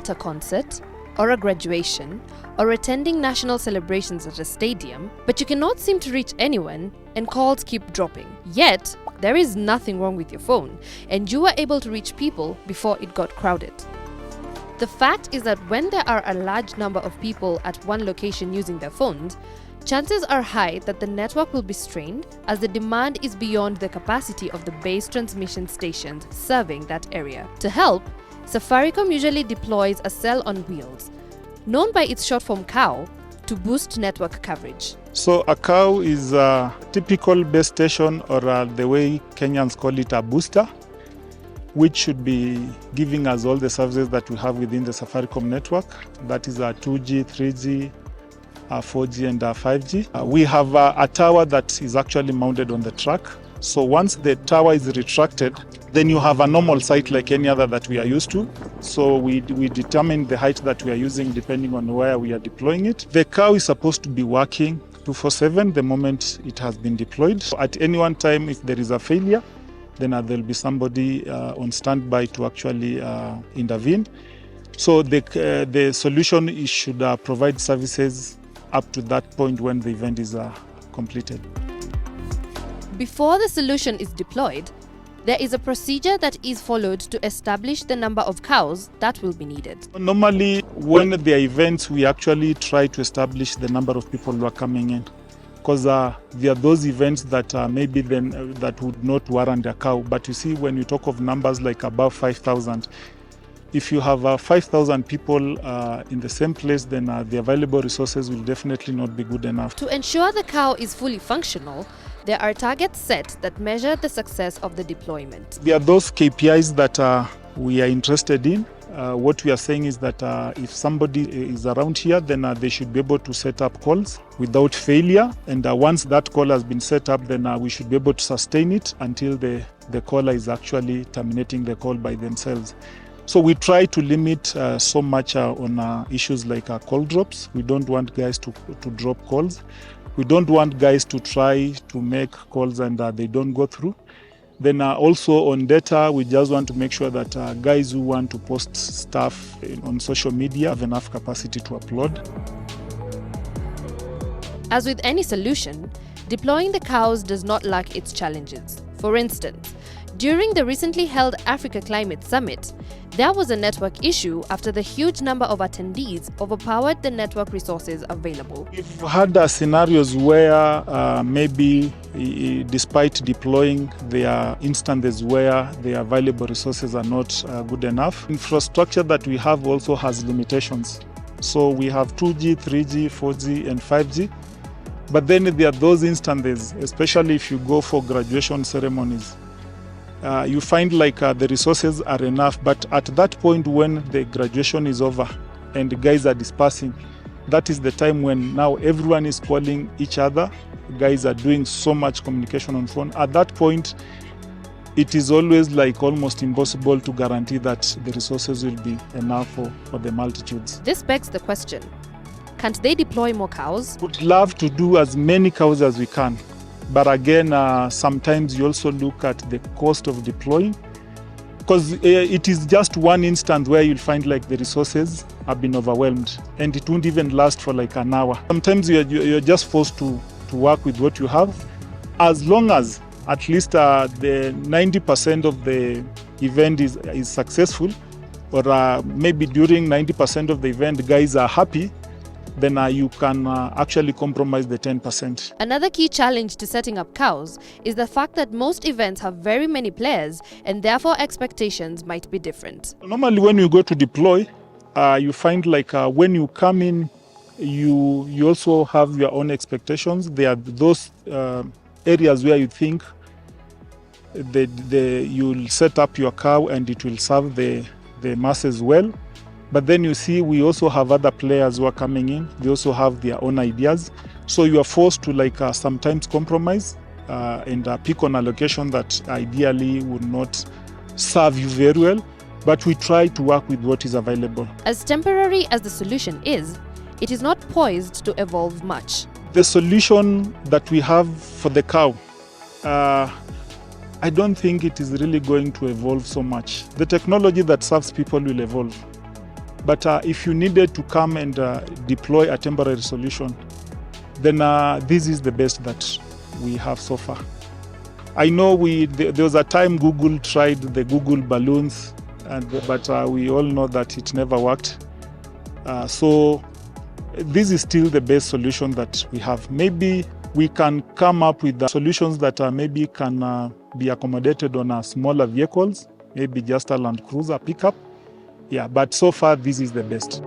at a concert, or a graduation, or attending national celebrations at a stadium, but you cannot seem to reach anyone and calls keep dropping. Yet, there is nothing wrong with your phone, and you were able to reach people before it got crowded. The fact is that when there are a large number of people at one location using their phones, chances are high that the network will be strained as the demand is beyond the capacity of the base transmission stations serving that area. To help, Safaricom usually deploys a cell on wheels, known by its short form COW, to boost network coverage. So a COW is a typical base station, or the way Kenyans call it, a booster, which should be giving us all the services that we have within the Safaricom network. That is 2G, 3G, 4G and 5G. We have a tower that is actually mounted on the truck. So once the tower is retracted, then you have a normal site like any other that we are used to. So we determine the height that we are using depending on where we are deploying it. The COW is supposed to be working 24/7 the moment it has been deployed. So at any one time, if there is a failure, then there will be somebody on standby to actually intervene. So the solution is should provide services up to that point when the event is completed. Before the solution is deployed, there is a procedure that is followed to establish the number of cows that will be needed. Normally, when there are events, we actually try to establish the number of people who are coming in, because there are those events that maybe then that would not warrant a cow. But you see, when you talk of numbers like above 5,000, if you have 5,000 people in the same place, then the available resources will definitely not be good enough. To ensure the cow is fully functional, there are targets set that measure the success of the deployment. There are those KPIs that we are interested in. What we are saying is that if somebody is around here, then they should be able to set up calls without failure. And once that call has been set up, then we should be able to sustain it until the caller is actually terminating the call by themselves. So we try to limit so much on issues like call drops. We don't want guys to drop calls. We don't want guys to try to make calls and they don't go through. Then also on data, we just want to make sure that guys who want to post stuff on social media have enough capacity to upload. As with any solution, deploying the cows does not lack its challenges. For instance, during the recently held Africa Climate Summit, there was a network issue after the huge number of attendees overpowered the network resources available. We've had scenarios where maybe despite deploying, there are instances where the available resources are not good enough. Infrastructure that we have also has limitations. So we have 2G, 3G, 4G and 5G. But then there are those instances, especially if you go for graduation ceremonies, you find like the resources are enough, but at that point when the graduation is over and the guys are dispersing, that is the time when now everyone is calling each other. Guys are doing so much communication on phone. At that point, it is always like almost impossible to guarantee that the resources will be enough for the multitudes. This begs the question, can't they deploy more cows? Would love to do as many cows as we can. But again, sometimes you also look at the cost of deploying, because it is just one instance where you'll find like the resources have been overwhelmed and it won't even last for like an hour. Sometimes you're just forced to work with what you have, as long as at least the 90% of the event is successful, or maybe during 90% of the event guys are happy, then you can actually compromise the 10%. Another key challenge to setting up cows is the fact that most events have very many players and therefore expectations might be different. Normally when you go to deploy, you find like when you come in, you also have your own expectations. There are those areas where you think you'll set up your cow and it will serve the masses well. But then you see we also have other players who are coming in. They also have their own ideas. So you are forced to like sometimes compromise and pick on a location that ideally would not serve you very well. But we try to work with what is available. As temporary as the solution is, it is not poised to evolve much. The solution that we have for the cow, I don't think it is really going to evolve so much. The technology that serves people will evolve. But if you needed to come and deploy a temporary solution, then this is the best that we have so far. I know there was a time Google tried the Google balloons, but we all know that it never worked. So this is still the best solution that we have. Maybe we can come up with solutions that maybe can be accommodated on smaller vehicles, maybe just a Land Cruiser pickup. Yeah, but so far this is the best.